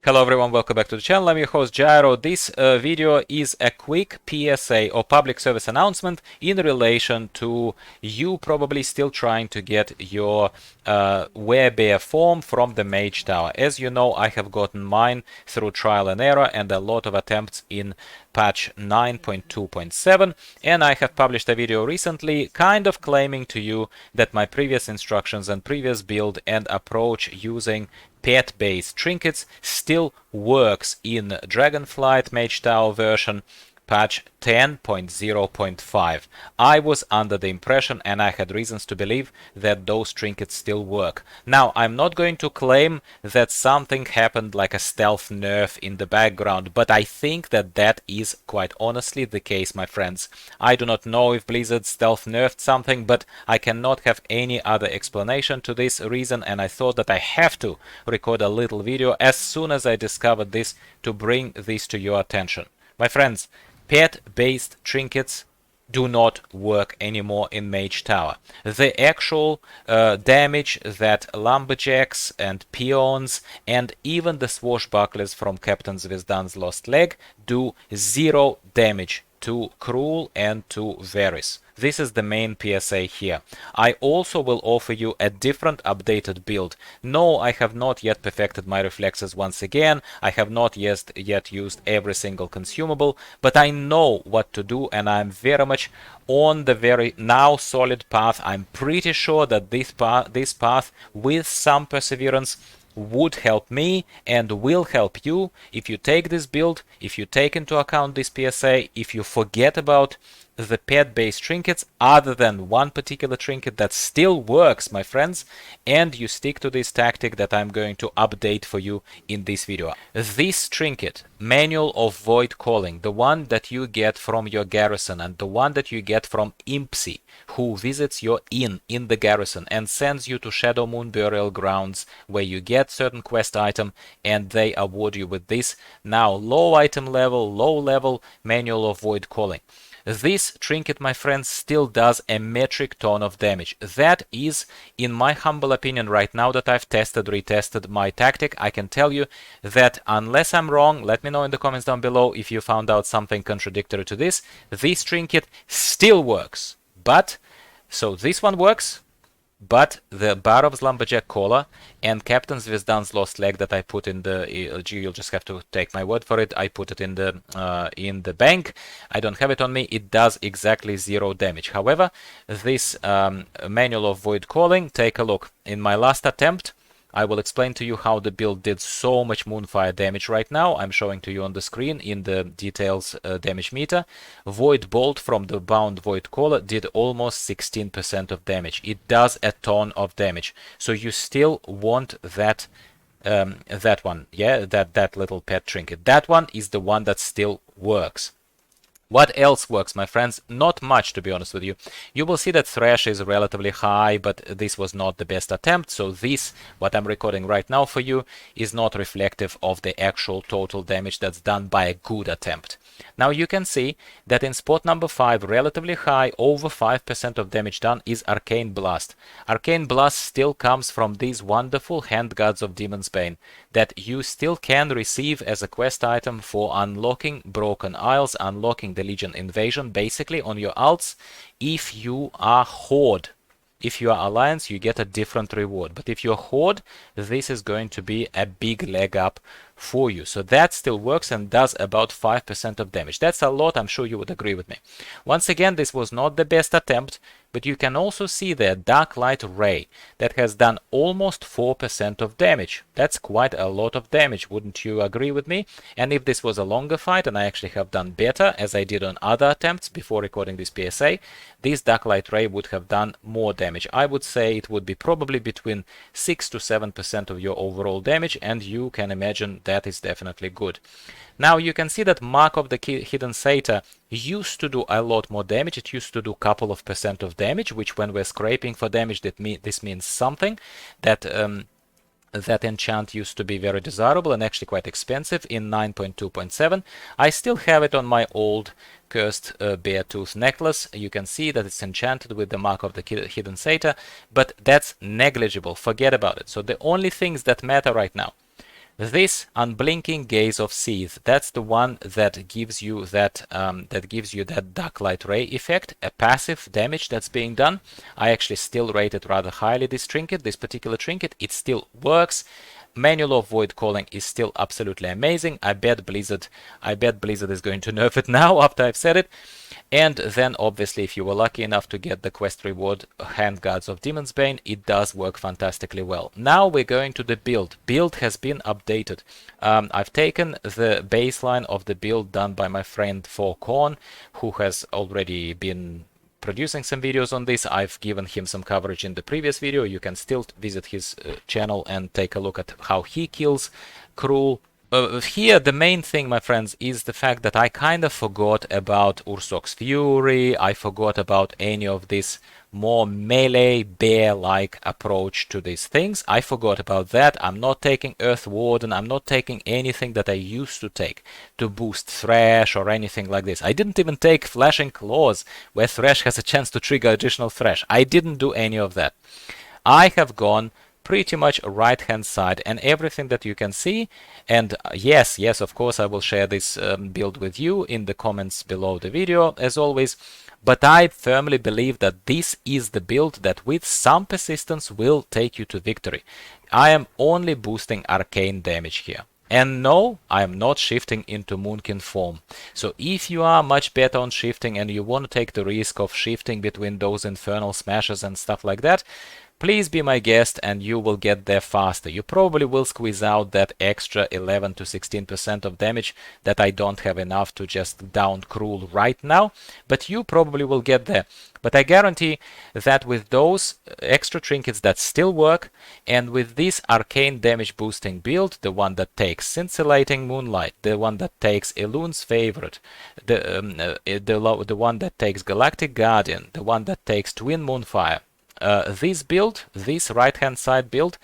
Hello everyone, welcome back to the channel. I'm your host Gyro. This video is a quick PSA or public service announcement in relation to you probably still trying to get your werebear form from the Mage Tower. As you know, I have gotten mine through trial and error and a lot of attempts in patch 9.2.7, and I have published a video recently kind of claiming to you that my previous instructions and previous build and approach using pet-based trinkets still works in Dragonflight Mage Tower version patch 10.0.5. I was under the impression, and I had reasons to believe, that those trinkets still work. Now, I'm not going to claim that something happened like a stealth nerf in the background, but I think that that is quite honestly the case, my friends. I do not know if Blizzard stealth nerfed something, but I cannot have any other explanation to this reason, and I thought that I have to record a little video as soon as I discovered this to bring this to your attention. My friends, pet-based trinkets do not work anymore in Mage Tower. The actual damage that lumberjacks and peons and even the swashbucklers from Captain Zvizdan's Lost Leg do zero damage to Cruel and to Varys. This is the main PSA here. I also will offer you a different updated build. No, I have not yet perfected my reflexes once again. I have not yet used every single consumable, but I know what to do, and I'm very much on the very now solid path. I'm pretty sure that this path with some perseverance would help me and will help you if you take this build, if you take into account this PSA, if you forget about the pet-based trinkets other than one particular trinket that still works, my friends, and you stick to this tactic that I'm going to update for you in this video. This trinket, Manual of Void Calling, the one that you get from your garrison and the one that you get from Impsy, who visits your inn in the garrison and sends you to Shadow Moon Burial Grounds, where you get certain quest item and they award you with this now low item level, low level Manual of Void Calling. This trinket, my friends, still does a metric ton of damage. That is, in my humble opinion, right now that I've retested my tactic, I can tell you that unless I'm wrong, let me know in the comments down below if you found out something contradictory to this. This trinket still works. But, so this one works, but the Barov's Lumberjack Collar and Captain Zvizdan's Lost Leg that I put in the, you'll just have to take my word for it, I put it in the bank. I don't have it on me. It does exactly zero damage. However, this Manual of Void Calling, take a look. In my last attempt, I will explain to you how the build did so much Moonfire damage right now. I'm showing to you on the screen in the details damage meter. Void Bolt from the Bound Void Collar did almost 16% of damage. It does a ton of damage. So you still want that that one, yeah, that little pet trinket. That one is the one that still works. What else works, my friends? Not much, to be honest with you. You will see that Thresh is relatively high, but this was not the best attempt. So this, what I'm recording right now for you, is not reflective of the actual total damage that's done by a good attempt. Now you can see that in spot number 5, relatively high, over 5% of damage done is Arcane Blast. Arcane Blast still comes from these wonderful Handguards of Demon's Bane that you still can receive as a quest item for unlocking Broken Isles, unlocking the Legion Invasion, basically on your alts. If you are Horde, if you are Alliance, you get a different reward. But if you're Horde, this is going to be a big leg up for you. So that still works and does about 5% of damage. That's a lot, I'm sure you would agree with me. Once again, this was not the best attempt, but you can also see there Dark Light Ray that has done almost 4% of damage. That's quite a lot of damage, wouldn't you agree with me? And if this was a longer fight and I actually have done better, as I did on other attempts before recording this PSA, this Dark Light Ray would have done more damage. I would say it would be probably between 6 to 7% of your overall damage, and you can imagine that is definitely good. Now you can see that Mark of the Hidden Satyr used to do a lot more damage. It used to do a couple of percent of damage, which when we're scraping for damage, this means something. That that enchant used to be very desirable and actually quite expensive in 9.2.7. I still have it on my old cursed bear tooth necklace. You can see that it's enchanted with the Mark of the Hidden Satyr, but that's negligible. Forget about it. So the only things that matter right now, This unblinking gaze of Seath, that's the one that gives you that dark light ray effect, a passive damage that's being done. I actually still rate it rather highly, this trinket, this particular trinket. It still works. Manual of Void Calling is still absolutely amazing. I bet Blizzard is going to nerf it now after I've said it. And then obviously if you were lucky enough to get the quest reward Handguards of Demon's Bane, it does work fantastically well. Now we're going to the build. Build has been updated. I've taken the baseline of the build done by my friend Forcorn, who has already been producing some videos on this. I've given him some coverage in the previous video. You can still visit his channel and take a look at how he kills Cruel. Here the main thing, my friends, is the fact that I kind of forgot about Ursok's Fury. I forgot about any of this more melee bear-like approach to these things. I forgot about that. I'm not taking Earth Warden. I'm not taking anything that I used to take to boost Thresh or anything like this. I didn't even take Flashing Claws, where Thresh has a chance to trigger additional Thresh. I didn't do any of that. I have gone pretty much right hand side, and everything that you can see, and yes, of course I will share this build with you in the comments below the video as always, but I firmly believe that this is the build that with some persistence will take you to victory. I am only boosting arcane damage here. And no, I am not shifting into Moonkin form. So if you are much better on shifting and you want to take the risk of shifting between those infernal smashes and stuff like that, please be my guest and you will get there faster. You probably will squeeze out that extra 11 to 16% of damage that I don't have enough to just down Cruel right now, but you probably will get there. But I guarantee that with those extra trinkets that still work, and with this arcane damage boosting build, the one that takes Scintillating Moonlight, the one that takes Elune's Favorite, the one that takes Galactic Guardian, the one that takes Twin Moonfire, this build, this right hand side build,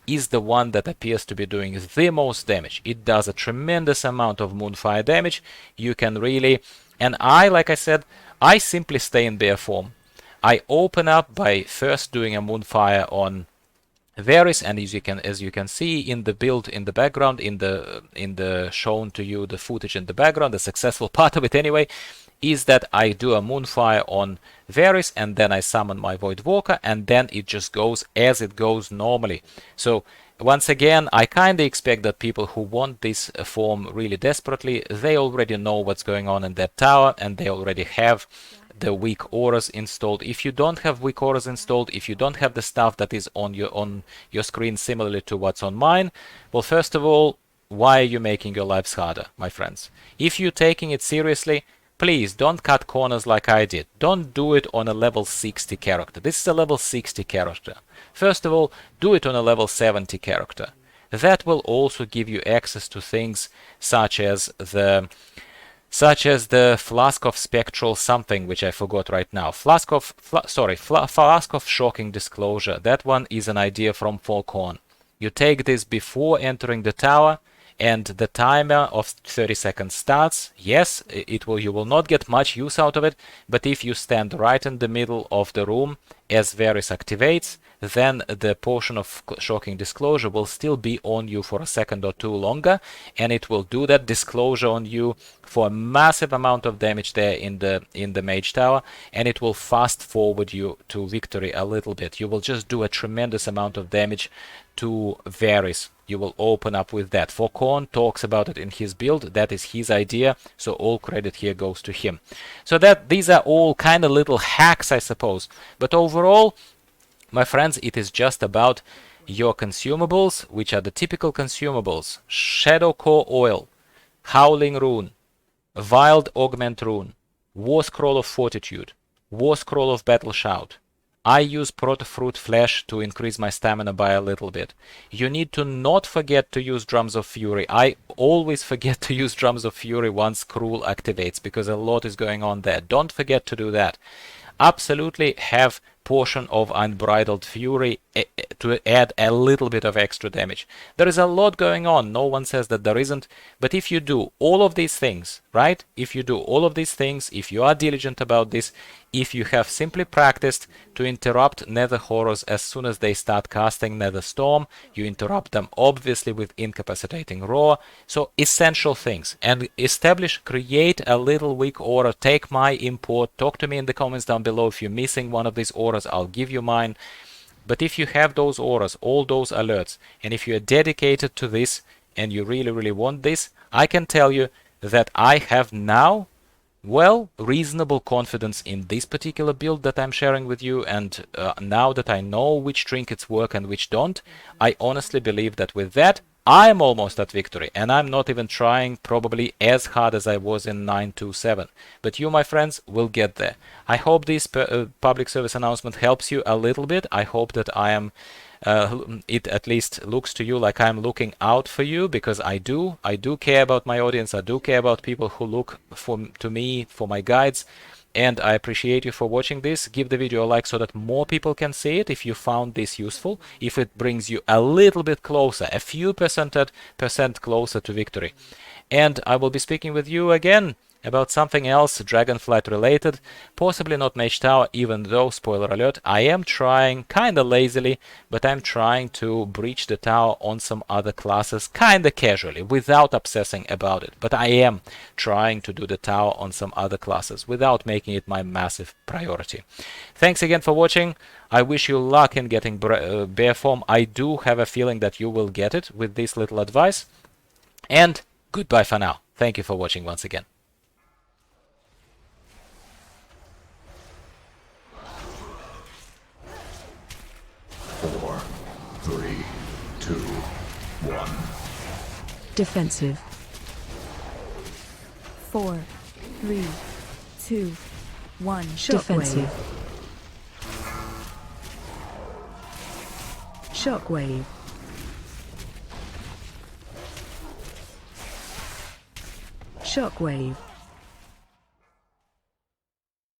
is the one that appears to be doing the most damage. It does a tremendous amount of Moonfire damage. You can really, and like I said, I simply stay in bear form. I open up by first doing a Moonfire on Varys, and as you can see in the build in the background, in the shown to you the footage in the background, the successful part of it anyway, is that I do a Moonfire on Varys and then I summon my Void Walker, and then it just goes as it goes normally. So once again, I kinda expect that people who want this form really desperately, they already know what's going on in that tower and they already have the weak auras installed. If you don't have weak auras installed, if you don't have the stuff that is on your screen similarly to what's on mine, well, first of all, why are you making your lives harder, my friends? If you're taking it seriously, please don't cut corners like I did. Don't do it on a level 60 character. This is a level 60 character. First of all, do it on a level 70 character. That will also give you access to things such as the Flask of Spectral something, which I forgot right now. Flask of Shocking Disclosure. That one is an idea from Falcon. You take this before entering the tower, and the timer of 30 seconds starts. Yes, you will not get much use out of it, but if you stand right in the middle of the room as Varys activates, then the portion of Shocking Disclosure will still be on you for a second or two longer, and it will do that disclosure on you for a massive amount of damage there in the Mage Tower, and it will fast forward you to victory a little bit. You will just do a tremendous amount of damage to Varys. You will open up with that. Falcon talks about it in his build. That is his idea, so all credit here goes to him. So these are all kind of little hacks, I suppose, but overall, my friends, it is just about your consumables, which are the typical consumables: Shadow Core Oil, Howling Rune, Wild Augment Rune, War Scroll of Fortitude, War Scroll of Battle Shout. I use Protofruit Flesh to increase my stamina by a little bit. You need to not forget to use Drums of Fury. I always forget to use Drums of Fury once Cruel activates, because a lot is going on there. Don't forget to do that. Absolutely have Portion of Unbridled Fury add a little bit of extra damage. There is a lot going on, no one says that there isn't, but if you do all of these things, right? If you do all of these things, if you are diligent about this, if you have simply practiced to interrupt Nether Horrors as soon as they start casting Nether Storm, you interrupt them obviously with Incapacitating Roar, so essential things, and create a little weak aura, take my import, talk to me in the comments down below if you're missing one of these auras, I'll give you mine. But if you have those auras, all those alerts, and if you are dedicated to this and you really, really want this, I can tell you that I have now, well, reasonable confidence in this particular build that I'm sharing with you, and now that I know which trinkets work and which don't, I honestly believe that with that, I'm almost at victory, and I'm not even trying probably as hard as I was in 927. But you, my friends, will get there. I hope this public service announcement helps you a little bit. I hope that I am, it at least looks to you like I'm looking out for you, because I do. I do care about my audience. I do care about people who look to me for my guides. And I appreciate you for watching this. Give the video a like so that more people can see it if you found this useful, if it brings you a little bit closer, a few percent closer to victory. And I will be speaking with you again about something else dragonflight related, possibly not Mage Tower, even though, spoiler alert, I am trying, kinda lazily, but I'm trying to breach the tower on some other classes kinda casually, without obsessing about it. But I am trying to do the tower on some other classes without making it my massive priority. Thanks again for watching. I wish you luck in getting bear form. I do have a feeling that you will get it with this little advice. And goodbye for now. Thank you for watching once again. 4, 3, 2, 1. Defensive. 4, 3, 2, 1. Defensive. Shockwave. Shockwave.